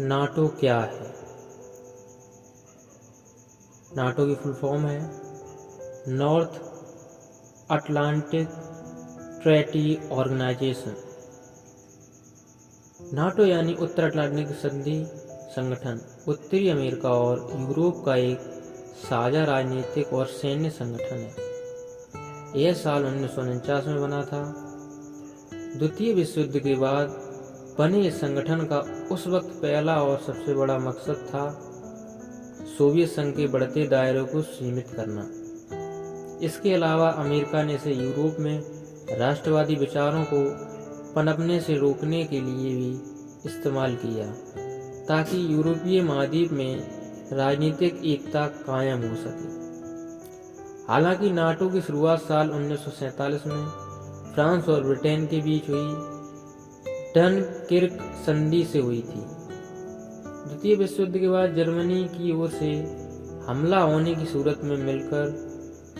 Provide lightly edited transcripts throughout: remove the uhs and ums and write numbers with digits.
NATO क्या है? NATO की फुल फॉर्म है North Atlantic Treaty Organisation. NATO यानी उत्तर अटलांटिक संधि संगठन उत्तरी अमेरिका और यूरोप का एक साझा राजनीतिक और सैन्य संगठन है। यह साल 1949 में बना था। द्वितीय विश्व युद्ध के बाद बने इस संगठन का उस वक्त पहला और सबसे बड़ा मकसद था सोवियत संघ के बढ़ते दायरे को सीमित करना। इसके अलावा अमेरिका ने इसे यूरोप में राष्ट्रवादी विचारों को पनपने से रोकने के लिए भी इस्तेमाल किया, ताकि यूरोपीय महाद्वीप में राजनीतिक एकता कायम हो सके। हालांकि नाटो की शुरुआत साल 1947 में फ्रांस और ब्रिटेन के बीच हुई डनकिर्क संधि से हुई थी। द्वितीय विश्व युद्ध के बाद जर्मनी की ओर से हमला होने की सूरत में मिलकर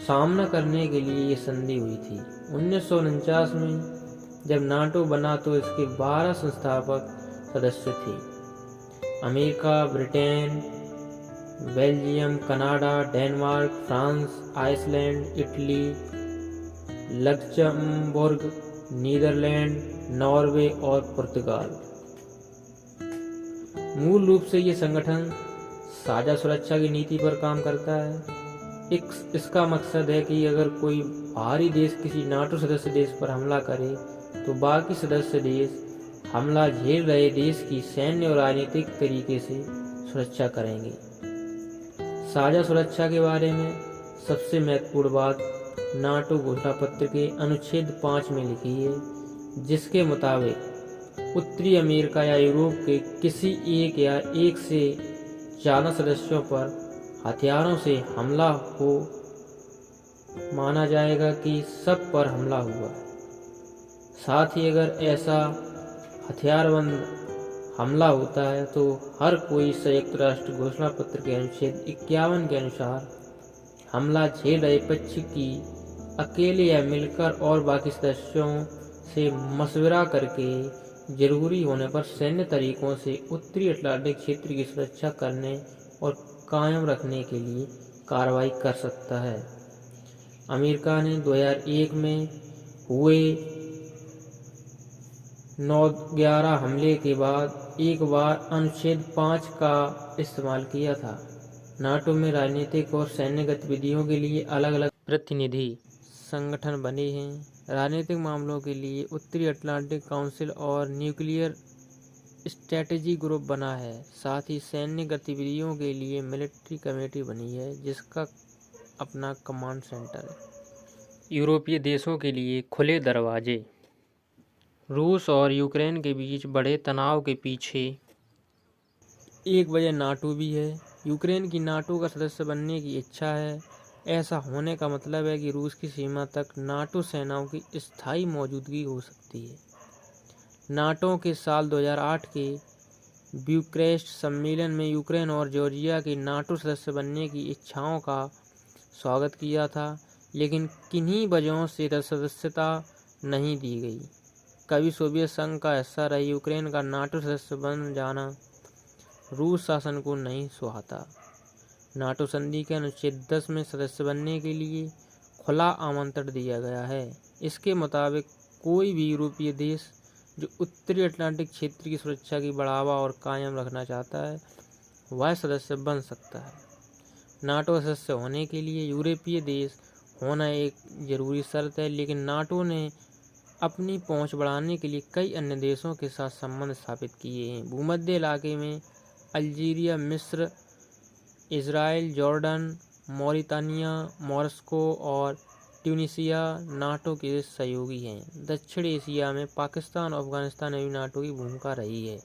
सामना करने के लिए ये संधि हुई थी। 1949 में जब नाटो बना तो इसके 12 संस्थापक सदस्य थे। America, Britain, Belgium, Canada, Denmark, France, Iceland, Italy, Luxembourg, Netherland, Norway और पुर्तगाल। मूल रूप से ये संगठन साझा सुरक्षा की नीति पर काम करता है। इसका मकसद है कि अगर कोई बाहरी देश किसी नाटो सदस्य देश पर हमला करे तो बाकी सदस्य देश हमला झेल रहे देश की सैन्य और राजनीतिक तरीके से सुरक्षा करेंगे। साझा सुरक्षा के बारे में सबसे महत्वपूर्ण बात नाटो घोषणा पत्र के अनुच्छेद 5 में लिखी है, जिसके मुताबिक उत्तरी अमेरिका या यूरोप के किसी एक या एक से ज़्यादा सदस्यों पर हथियारों से हमला हो माना जाएगा कि सब पर हमला हुआ। साथ ही अगर ऐसा हथियारबंद हमला होता है तो हर कोई संयुक्त राष्ट्र घोषणा पत्र के अनुच्छेद 51 के अनुसार हमला झेल रहे पक्ष की अकेले या मिलकर और बाकी सदस्यों से मशविरा करके जरूरी होने पर सैन्य तरीकों से उत्तरी अटलांटिक क्षेत्र की सुरक्षा करने और कायम रखने के लिए कार्रवाई कर सकता है। अमेरिका ने 2001 में हुए 9/11 हमले के बाद एक बार अनुच्छेद 5 का इस्तेमाल किया था। नाटो में राजनीतिक और सैन्य गतिविधियों के लिए अलग अलग प्रतिनिधि संगठन बने हैं। राजनीतिक मामलों के लिए उत्तरी अटलांटिक काउंसिल और न्यूक्लियर स्ट्रेटेजी ग्रुप बना है। साथ ही सैन्य गतिविधियों के लिए मिलिट्री कमेटी बनी है, जिसका अपना कमांड सेंटर है। यूरोपीय देशों के लिए खुले दरवाजे। रूस और यूक्रेन के बीच बढ़े तनाव के पीछे एक वजह नाटो भी है। यूक्रेन की नाटो का सदस्य बनने की इच्छा है। ऐसा होने का मतलब है कि रूस की सीमा तक नाटो सेनाओं की स्थायी मौजूदगी हो सकती है। नाटो के साल 2008 के ब्यूक्रेस्ट सम्मेलन में यूक्रेन और जॉर्जिया की नाटो सदस्य बनने की इच्छाओं का स्वागत किया था, लेकिन किन्हीं वजहों से सदस्यता नहीं दी गई। कभी सोवियत संघ का हिस्सा रही यूक्रेन का नाटो सदस्य बन जाना रूस शासन को नहीं सुहाता। नाटो संधि के अनुच्छेद 10 में सदस्य बनने के लिए खुला आमंत्रण दिया गया है। इसके मुताबिक कोई भी यूरोपीय देश जो उत्तरी अटलांटिक क्षेत्र की सुरक्षा की बढ़ावा और कायम रखना चाहता है, वह सदस्य बन सकता है। नाटो सदस्य होने के लिए यूरोपीय देश होना एक जरूरी शर्त है, लेकिन नाटो ने अपनी पहुंच बढ़ाने के लिए कई अन्य देशों के साथ संबंध स्थापित किए हैं। भूमध्य इलाके में अल्जीरिया, मिस्र, इजराइल, जॉर्डन, मॉरितानिया, मॉस्को और ट्यूनीशिया नाटो के सहयोगी हैं। दक्षिण एशिया में पाकिस्तान और अफगानिस्तान में भी नाटो की भूमिका रही है।